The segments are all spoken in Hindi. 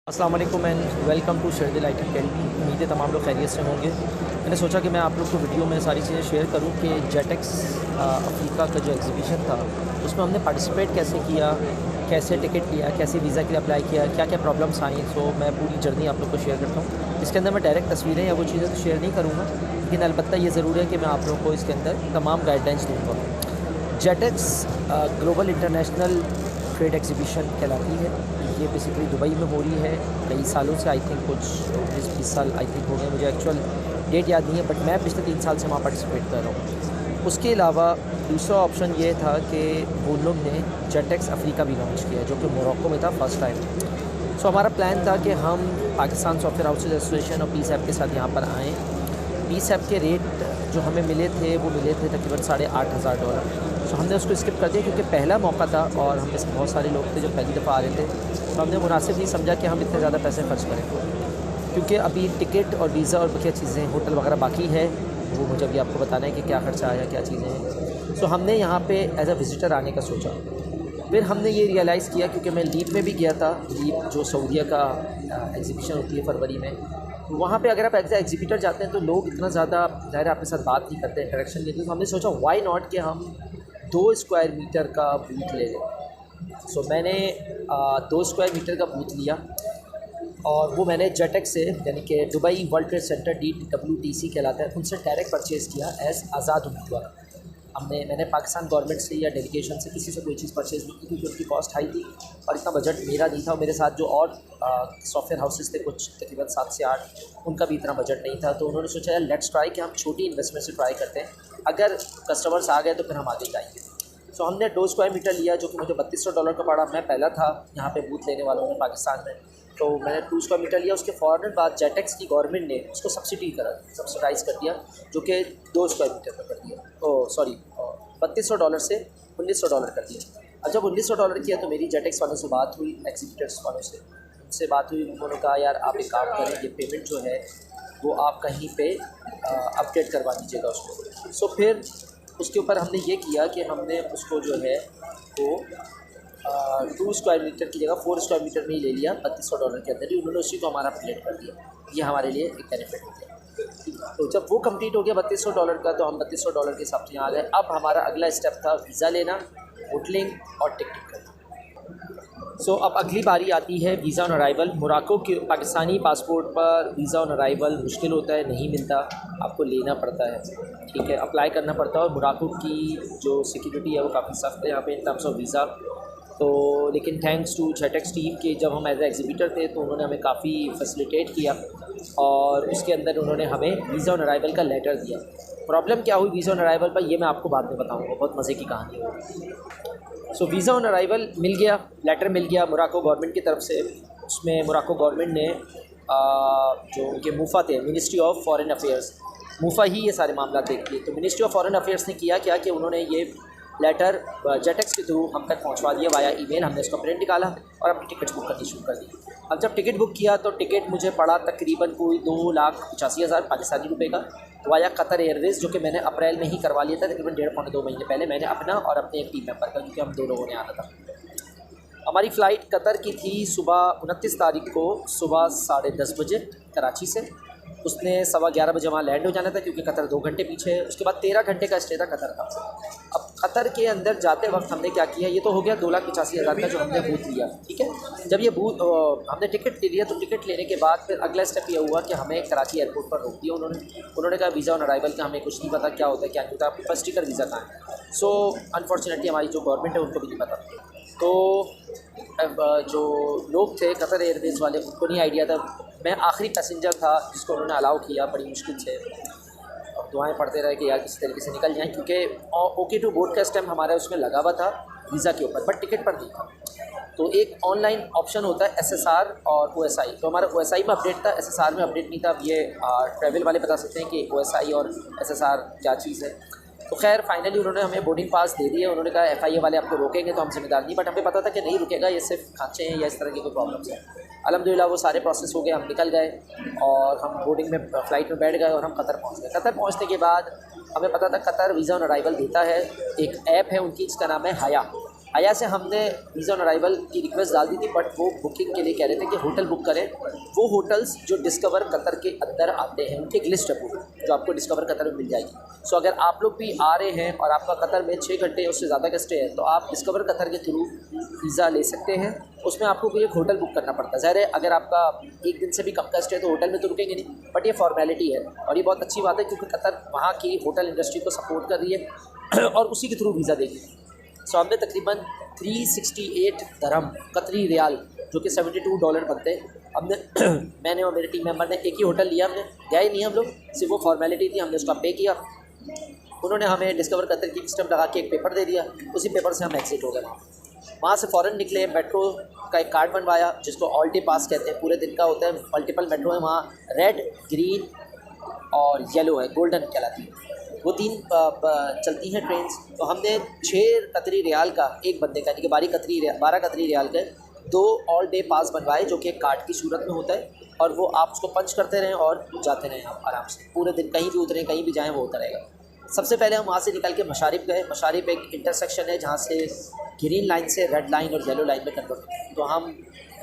अस्सलाम वालेकुम and welcome to Shardil item academy. उम्मीद है तमाम लोग खैरियत से होंगे। मैंने सोचा कि मैं आप लोग को वीडियो में सारी चीज़ें शेयर करूं कि जेटेक्स अफ्रीका का जो एग्जीबिशन था उसमें हमने पार्टिसिपेट कैसे किया, कैसे टिकट लिया, कैसे वीज़ा के लिए अप्लाई किया, क्या क्या प्रॉब्लम्स आई। सो मैं पूरी जर्नी आप लोग को शेयर करता हूँ। इसके अंदर मैं डायरेक्ट तस्वीरें या वो चीज़ें तो शेयर नहीं करूँगा, लेकिन अलबत्ता ये ज़रूर है कि मैं आप लोग को इसके अंदर तमाम गाइडलाइंस दूँगा। जेटेक्स ग्लोबल इंटरनेशनल ट्रेड एग्जीबिशन कहलाती है। ये बेसिकली दुबई में हो रही है कई सालों से। आई थिंक कुछ 20 साल आई थिंक हो गए, मुझे एक्चुअल डेट याद नहीं है, बट मैं पिछले 3 साल से वहाँ पार्टिसिपेट कर रहा हूँ। उसके अलावा दूसरा ऑप्शन ये था कि वो लोग ने जेटेक्स अफ्रीका भी लॉन्च किया जो कि मोरक्को में था फर्स्ट टाइम। सो हमारा प्लान था कि हम पाकिस्तान सॉफ्टवेयर हाउसेज एसोसिएशन और पीसएप के साथ यहाँ पर आएँ। पीसएप के रेट जो हमें मिले थे वो मिले थे तकरीबन $8,500। तो हमने उसको स्किप कर दिया क्योंकि पहला मौका था और हम में से बहुत सारे लोग थे जो पहली दफ़ा आ रहे थे। तो हमने मुनासिब नहीं समझा कि हम इतने ज़्यादा पैसे खर्च करें, क्योंकि अभी टिकट और वीज़ा और क्या चीज़ें होटल वगैरह बाकी है, वो मुझे अभी आपको बताना है कि क्या ख़र्चा आया, क्या चीज़ें हैं। सो हमने यहाँ पे एज अ विज़िटर आने का सोचा। फिर हमने ये रियलाइज़ किया, क्योंकि मैं लीप में भी गया था, लीप जो सऊदीया का एग्जीबिशन होती है फरवरी में, तो वहाँ पे अगर आप एज एग्जीबिटर जाते हैं तो लोग इतना ज़्यादा ज़ाहिर आपके साथ बात नहीं करते, इंटरेक्शन नहीं देते। तो हमने सोचा वाई नॉट कि हम 2 स्क्वायर मीटर का बूथ ले लें। सो मैंने 2 स्क्वायर मीटर का बूथ लिया और वो मैंने जेटेक्स से, यानी कि Dubai world trade centre DWTC कहलाता है, उनसे डायरेक्ट परचेज़ किया एज़ आज़ाद उम्मीदवार। मैंने पाकिस्तान गवर्नमेंट से या डेलीगेशन से किसी से कोई चीज़ परचेज़ नहीं की, क्योंकि उनकी कॉस्ट हाई थी और इतना बजट मेरा नहीं था। और मेरे साथ जो और सॉफ्टवेयर हाउसेस थे कुछ तकरीबन 7 से 8, उनका भी इतना बजट नहीं था। तो उन्होंने सोचा यार लेट्स ट्राई कि हम छोटी इन्वेस्टमेंट से ट्राई करते हैं, अगर कस्टमर्स आ गए तो फिर हम आगे जाएंगे। सो हमने 2 स्क्वायर मीटर लिया जो कि मुझे $3200 का पड़ा। मैं पहला था यहाँ पे बूथ लेने वालों में पाकिस्तान में, तो मैंने 2 स्क्वायर मीटर लिया। उसके फ़ौरन बाद जेटेक्स की गवर्नमेंट ने उसको सब्सिडाइज़ कर दिया, जो कि 2 स्क्वायर मीटर पर कर दिया। $3200 से $1900 कर दिया। अब जब $1900 किया तो मेरी जेटेक्स वालों से बात हुई, एग्जीबिटर्स वालों से, उनसे बात हुई। उन्होंने कहा यार आप एक काम करें, ये पेमेंट जो है वो आप कहीं पे अपडेट करवा दीजिएगा उसको। सो फिर उसके ऊपर हमने ये किया कि हमने उसको जो है वो 2 स्क्वायर मीटर की जगह 4 स्क्वायर मीटर में ही ले लिया $3200 के अंदर ही। उन्होंने उसी को हमारा अपडेट कर दिया। ये हमारे लिए एक बेनिफिट हो गया। तो जब वो कंप्लीट हो गया $3200 का, तो हम $3200 के हिसाब से यहाँ आ गए। अब हमारा अगला स्टेप था वीज़ा लेना, होटलिंग और टिकट करना। सो अब अगली बारी आती है वीज़ा ऑन अराइवल। मोरक्को के पाकिस्तानी पासपोर्ट पर वीज़ा ऑन अराइवल मुश्किल होता है, नहीं मिलता, आपको लेना पड़ता है, ठीक है, अप्लाई करना पड़ता है। और मोरक्को की जो सिक्योरिटी है वो काफ़ी सख्त है यहाँ पे इन टर्म्स ऑफ वीज़ा। तो लेकिन थैंक्स टू जेटेक्स टीम के, जब हम एज ए एग्जीबिटर थे तो उन्होंने हमें काफ़ी फैसिलिटेट किया और उसके अंदर उन्होंने हमें वीज़ा ऑन अराइवल का लेटर दिया। प्रॉब्लम क्या हुई वीज़ा ऑन अराइवल पर, ये मैं आपको बाद में बताऊँगा, बहुत मज़े की कहानी है। सो वीज़ा ऑन अराइवल मिल गया, लेटर मिल गया मोरक्को गवर्नमेंट की तरफ से। उसमें मोरक्को गवर्नमेंट ने जो उनके मुफा थे, मिनिस्ट्री ऑफ फॉरेन अफेयर्स, मुफा ही ये सारे मामला देखती है। तो मिनिस्ट्री ऑफ फॉरेन अफेयर्स ने किया क्या कि उन्होंने ये लेटर जेटेक्स के थ्रू हम तक पहुंचवा दिया वाया ईमेल। हमने उसका प्रिंट निकाला और अपनी टिकट बुक करनी शुरू कर दी। अब जब टिकट बुक किया तो टिकट मुझे पड़ा तकरीबन कोई 2,85,000 पाकिस्तानी रुपये का, वाया कतर एयरवेज़, जो कि मैंने अप्रैल में ही करवा लिया था तकरीबन 1.5-2 महीने पहले। मैंने अपना और अपने एक टीम मेंबर का, क्योंकि हम 2 लोगों ने आना था। हमारी फ़्लाइट कतर की थी सुबह 29 तारीख को सुबह 10:30 बजे कराची से। उसने 11:15 बजे वहाँ लैंड हो जाना था, क्योंकि कतर 2 घंटे पीछे है। उसके बाद 13 घंटे का स्टे था कतर का। अब कतर के अंदर जाते वक्त हमने क्या किया, ये तो हो गया 2,85,000 का जो हमने बूथ लिया, ठीक है। जब ये बूथ हमने टिकट ले लिया, तो टिकट लेने के बाद फिर अगला स्टेप ये हुआ कि हमें कराची एयरपोर्ट पर रोक दिया उन्होंने कहा वीज़ा ऑन अराइवल का हमें कुछ नहीं पता, क्या होता है क्या नहीं होता, आपके पास टिकट वीज़ा कहाँ है। सो अनफॉर्चुनेटली हमारी जो गवर्नमेंट है उनको भी नहीं पता। तो जो लोग थे कतर एयरवेज़ वाले, उनको नहीं आइडिया था। मैं आखिरी पैसेंजर था जिसको उन्होंने अलाउ किया, बड़ी मुश्किल से। और दुआएं पढ़ते रहे कि यार किसी तरीके से निकल जाएं, क्योंकि ओके टू बोर्ड का स्टैम्प हमारा उसमें लगा हुआ था वीज़ा के ऊपर, बट टिकट पर नहीं था। तो एक ऑनलाइन ऑप्शन होता है SSR और OSI, तो हमारा OSI में अपडेट था, SSR में अपडेट नहीं था। अब ये ट्रैवल वाले बता सकते हैं कि OSI और SSR क्या चीज़ है। तो खैर फाइनली उन्होंने हमें बोर्डिंग पास दे दिया। उन्होंने कहा FIA वाले आपको रोकेंगे तो हम जिम्मेदार नहीं, बट हमें पता था कि नहीं रुकेगा, ये सिर्फ खांचे हैं या इस तरह की कोई प्रॉब्लम्स है। अल्हम्दुलिल्लाह वो सारे प्रोसेस हो गए, हम निकल गए और हम बोर्डिंग में फ़्लाइट में बैठ गए और हम कतर पहुँच गए। कतर पहुँचने के बाद हमें पता था कतर वीज़ा ऑन अराइवल देता है, एक ऐप है उनकी जिसका नाम है आया से हमने वीज़ा ऑन अराइवल की रिक्वेस्ट डाल दी थी, बट वो बुकिंग के लिए कह रहे थे कि होटल बुक करें। वो होटल्स जो डिस्कवर कतर के अंदर आते हैं उनकी एक लिस्ट है पूरी, जो आपको डिस्कवर कतर में मिल जाएगी। सो अगर आप लोग भी आ रहे हैं और आपका कतर में 6 घंटे उससे ज़्यादा का स्टे है, तो आप डिस्कवर कतर के थ्रू वीज़ा ले सकते हैं। उसमें आपको कोई एक होटल बुक करना पड़ता है। ज़ाहिर है अगर आपका 1 दिन से भी कम का स्टे है तो होटल में तो रुकेंगे नहीं, बट ये फॉर्मेलिटी है और ये बहुत अच्छी बात है क्योंकि कतर वहाँ की होटल इंडस्ट्री को सपोर्ट कर रही है और उसी के थ्रू वीज़ा देगी। सो हमने तकरीबन 368 दरहम कतरी रियाल, जो कि $72 बनते हैं, हमने मैंने और मेरे टीम मेंबर ने एक ही होटल लिया। हमने गए नहीं हम लोग, सिर्फ वो फॉर्मेलिटी थी, हमने उसका पे किया। उन्होंने हमें डिस्कवर कतर की सिस्टम लगा के एक पेपर दे दिया, उसी पेपर से हम एग्जिट हो गए। वहाँ से फ़ौरन निकले, मेट्रो का एक कार्ड बनवाया जिसको ऑल डे पास कहते हैं, पूरे दिन का होता है। मल्टीपल मेट्रो है वहाँ, रेड, ग्रीन और येलो है, गोल्डन कहलाती है, वो 3 चलती हैं ट्रेन्स। तो हमने 6 कतरी रियाल का एक बंदे का, यानी कि 12 कतरी रियाल के 2 ऑल डे पास बनवाए, जो कि एक कार्ड की सूरत में होता है और वो आप उसको पंच करते रहें और जाते रहें आप आराम से पूरे दिन, कहीं भी उतरें कहीं भी जाएँ वो होता रहेगा। सबसे पहले हम वहाँ से निकल के मशारिफ गए। मशारिफ एक इंटरसेक्शन है जहाँ से ग्रीन लाइन से रेड लाइन और येलो लाइन में कन्वर्ट होती है। तो हम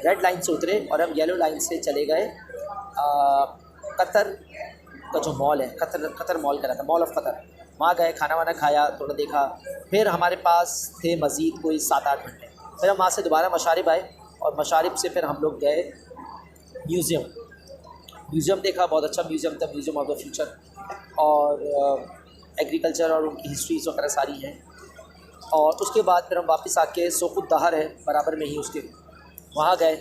रेड लाइन से उतरे और हम येलो लाइन से चले गए कतर का जो मॉल है, कतर मॉल का रहता है, मॉल ऑफ कतर। वहाँ गए, खाना वाना खाया, थोड़ा देखा, फिर हमारे पास थे मज़ीद कोई 7-8 घंटे। फिर हम वहाँ से दोबारा मशारिफ आए और मशारिफ से फिर हम लोग गए म्यूज़ियम देखा, बहुत अच्छा म्यूज़ियम था, म्यूज़ियम ऑफ द फ्यूचर, और एग्रीकल्चर और उनकी हिस्ट्रीज वगैरह सारी हैं। और उसके बाद फिर हम वापस आके सोकुत दहर है बराबर में ही उसके, वहाँ गए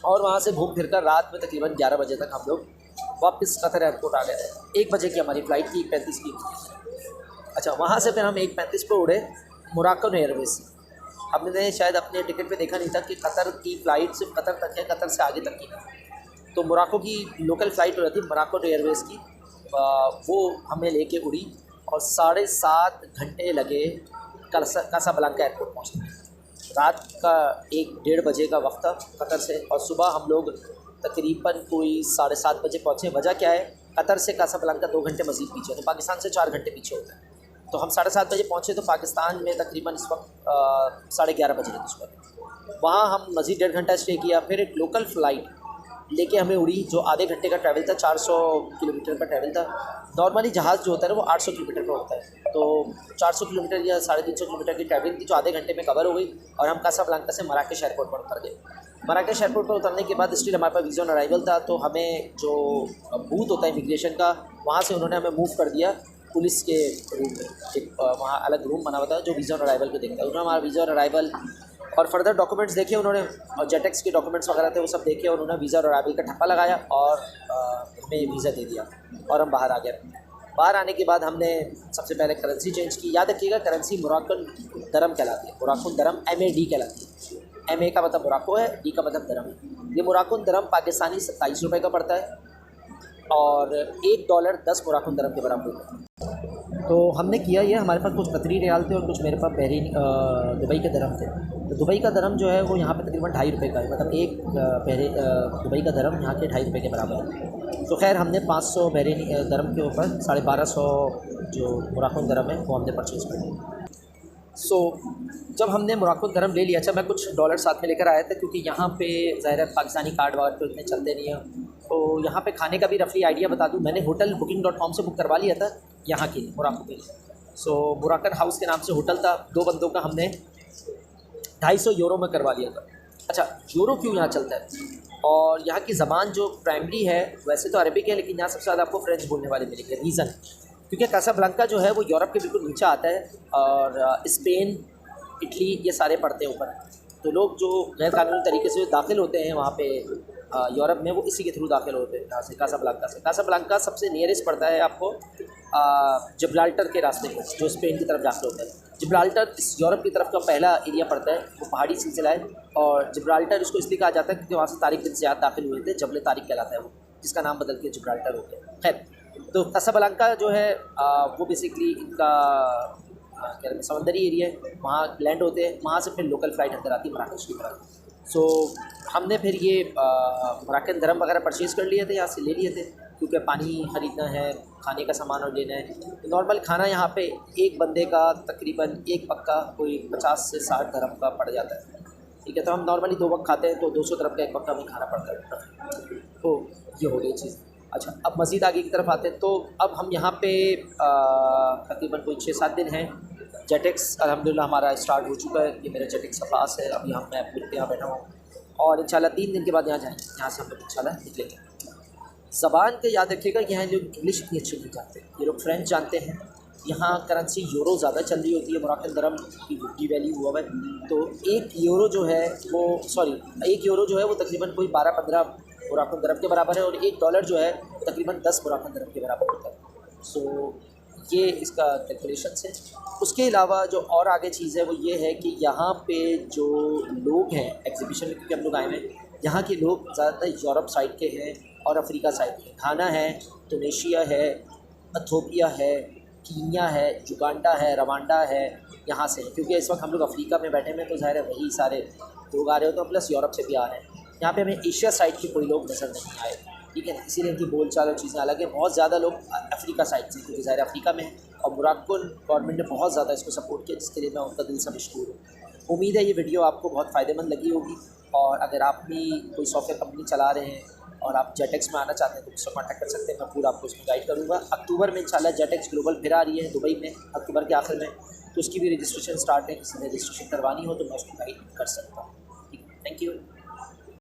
और वहाँ से घूम फिर कर रात में तकरीबन 11 बजे तक हम लोग वापस कतर एयरपोर्ट आ गए थे। 1 बजे की हमारी फ़्लाइट थी, 35 की। अच्छा, वहाँ से फिर हम 1:35 पे उड़े मोरक्कन एयरवेज से। हमने शायद अपने टिकट पे देखा नहीं था कि कतर की फ़्लाइट सिर्फ कतर तक है, कतर से आगे तक की नहीं। तो मोरक्को की लोकल फ़्लाइट हो रही थी मोरक्कन एयरवेज़ की, वो हमें लेके उड़ी और 7.5 घंटे लगे कासाब्लांका एयरपोर्ट पहुँचने। रात का 1-1:30 बजे का वक्त था कतर से, और सुबह हम लोग तकरीबन कोई 7:30 बजे पहुँचे। वजह क्या है, कतर से कासाब्लांका 2 घंटे मज़ीद पीछे है, तो पाकिस्तान से 4 घंटे पीछे होता है। तो हम 7:30 बजे पहुँचे, तो पाकिस्तान में तकरीबन इस वक्त 11:30 बजे थे सुबह। वहाँ हम मज़ीद 1.5 घंटा स्टे किया। फिर एक लोकल फ़्लाइट लेके हमें उड़ी जो आधे घंटे का ट्रैवल था, 400 किलोमीटर का ट्रैवल था। नॉर्मली जहाज़ जो होता है ना वो 800 किलोमीटर का होता है, तो 400 किलोमीटर या 350 किलोमीटर की ट्रैवलिंग थी जो आधे घंटे में कवर हो गई। और हम कासाब्लांका से मराकेश एयरपोर्ट पर उतर गए। मराकेश एयरपोर्ट पर उतरने के बाद स्टिल हमारे पास वीज़ा ऑन अराइवल था, तो हमें जो बूथ होता है इमिग्रेशन का, वहाँ से उन्होंने हमें मूव कर दिया पुलिस के रूम में। एक वहाँ अलग रूम बना हुआ था जो वीज़ा ऑन अराइवल को देखता है। उन्होंने हमारा वीज़ा ऑन अराइवल और फर्दर डॉक्यूमेंट्स देखे उन्होंने, और जेटेक्स के डॉक्यूमेंट्स वगैरह थे वो सब देखे, और उन्होंने वीज़ा और अराइवल का ठप्पा लगाया और हमें वीज़ा दे दिया और हम बाहर आ गए। बाहर आने के बाद हमने सबसे पहले करेंसी चेंज की। याद रखिएगा करेंसी मोरक्कन दरम कहलाती है, मोरक्कन दरम MAD कहलाती है। MA का मतलब मोरक्को है, D का मतलब दरम है। ये मोरक्कन दरम पाकिस्तानी 27 रुपये का पड़ता है और $1 10 मोरक्कन दरम के बराबर होता है। तो हमने किया ये, हमारे पास कुछ कतरी रियाल थे और कुछ मेरे पास बहरीन दुबई के दरम थे। तो दुबई का दरम जो है वो यहाँ पे तकरीबन 2.5 रुपये का है, मतलब एक दुबई का दरम यहाँ के 2.5 रुपये के बराबर है। तो खैर हमने 500 बहरीन दरम के ऊपर 1250 जो मोरक्कन दरम है वो हमने परचेज़ कर लिया। सो जब हमने मोरक्कन दरम ले लिया, अच्छा मैं कुछ डॉलर साथ में लेकर आया था क्योंकि यहाँ पे ज़ाहिर है पाकिस्तानी कार्ड वार्ड तो इतने चलते नहीं हैं। तो यहाँ पे खाने का भी रफली आइडिया बता दूँ, मैंने होटल booking.com से बुक करवा लिया था यहाँ के लिए, मोरक्को के लिए। सो मोरक्कन हाउस के नाम से होटल था, 2 बंदों का हमने 250 यूरो में करवा लिया था। अच्छा, यूरो क्यों यहाँ चलता है? और यहाँ की ज़बान जो प्राइमरी है वैसे तो अरबिक है, लेकिन यहाँ सबसे ज़्यादा आपको फ्रेंच बोलने वाले मिलेंगे। रीज़न क्योंकि कासाब्लांका जो है वो यूरोप के बिल्कुल नीचे आता है और स्पेन, इटली ये सारे पड़ते हैं ऊपर। तो लोग जो गैर कानूनी तरीके से दाखिल होते हैं वहाँ पे यूरोप में, वो इसी के थ्रू दाखिल होते हैं यहाँ से कासाब्लांका से। कासाब्लांका सबसे नियरेस्ट पड़ता है आपको जिब्राल्टर के रास्ते में, जो स्पेन की तरफ दाखिल होता है। जिब्राल्टर इस यूरोप की तरफ का पहला एरिया पड़ता है, वो पहाड़ी सिलसिला है। और जिब्राल्टर इसको इसलिए कहा जाता है क्योंकि वहाँ से तारिक बिन ज़ियाद दाखिल हुए थे, जबल तारिक कहलाता है वो, जिसका नाम बदल के जिब्राल्टर हो गया। खैर, तो कासाब्लांका जो है वो बेसिकली इनका क्या कहते हैं समंदरी एरिया है, वहाँ लैंड होते हैं, वहाँ से फिर लोकल फ़्लाइट अंदर आती है मराकश की तरफ। सो हमने फिर ये मोरक्कन दरम वगैरह परचेज़ कर लिए थे, यहाँ से ले लिए थे क्योंकि पानी ख़रीदना है, खाने का सामान और लेना है। तो नॉर्मल खाना यहाँ पे एक बंदे का तकरीबन एक पक्का कोई 50 से 60 दरहम का पड़ जाता है। ठीक है, तो हम नॉर्मली 2 वक्त खाते हैं तो 200 दरहम का एक पक्का हमें खाना पड़ता है। तो ये हो गई चीज़। अच्छा, अब मज़ीद आगे की तरफ आते हैं। तो अब हम यहाँ पे तकरीबन कोई 6-7 दिन हैं। जेटेक्स अल्हम्दुलिल्लाह हमारा स्टार्ट हो चुका है। ये मेरा जेटेक्स का पास है। अभी हम मैं अपने यहाँ बैठा हूँ और इंशाल्लाह 3 दिन के बाद यहाँ जाएँगे। यहाँ से हम लोग इंशाल्लाह निकलेंगे। ज़बान का याद रखिएगा कि यहाँ लोग इंग्लिश इतनी अच्छी नहीं जानते, ये लोग फ्रेंच जानते हैं। यहाँ करेंसी यूरो ज़्यादा चल रही होती है, मोरक्कन दरहम की वैल्यू हुआ है। तो 1 यूरो जो है वो 1 यूरो जो है वो तकरीबन कोई 12-15 मोरक्कन दरहम के बराबर है और $1 जो है तकरीबन 10 मोरक्कन दरहम के बराबर होता है। सो ये इसका कैलकुलेशंस है। उसके अलावा जो और आगे चीज़ है वो ये है कि यहाँ पे जो लोग हैं एग्जीबिशन में, क्योंकि हम लोग आए हुए हैं, यहाँ के लोग ज़्यादातर यूरोप साइड के हैं और अफ्रीका साइड के। घाना है, टूनीशिया है, इथियोपिया है, कीनिया है, युगांडा है, रवांडा है, यहाँ से। क्योंकि इस वक्त हम लोग अफ्रीका में बैठे हैं तो ज़ाहिर है वही सारे लोग आ रहे हो, तो प्लस यूरोप से भी आ रहे हैं। यहाँ पे हमें एशिया साइड के कोई लोग नज़र नहीं आए, ठीक है, इसीलिए इनकी बोलचाल और चीज़ें अलग है। बहुत ज़्यादा लोग अफ्रीका साइड से, क्योंकि ज़ाहिर अफ्रीका में और मोरक्कन गवर्नमेंट ने बहुत ज़्यादा इसको सपोर्ट किया, जिसके लिए मैं उनका दिल से मशकूर हूँ। उम्मीद है ये वीडियो आपको बहुत फ़ायदेमंद लगी होगी और अगर आप भी कोई सॉफ्टवेयर कंपनी चला रहे हैं और आप जेटेक्स में आना चाहते हैं तो मुझसे कॉन्टैक्ट कर सकते हैं। मैं पूरा आपको उसमें गाइड करूँगा। अक्टूबर में इंशाल्लाह जेटेक्स ग्लोबल फिर आ रही है दुबई में, अक्टूबर के आखिर में, तो उसकी भी रजिस्ट्रेशन स्टार्ट है। किसी ने रजिस्ट्रेशन करवानी हो तो मैं उसको गाइड कर सकता हूँ। ठीक है, थैंक यू।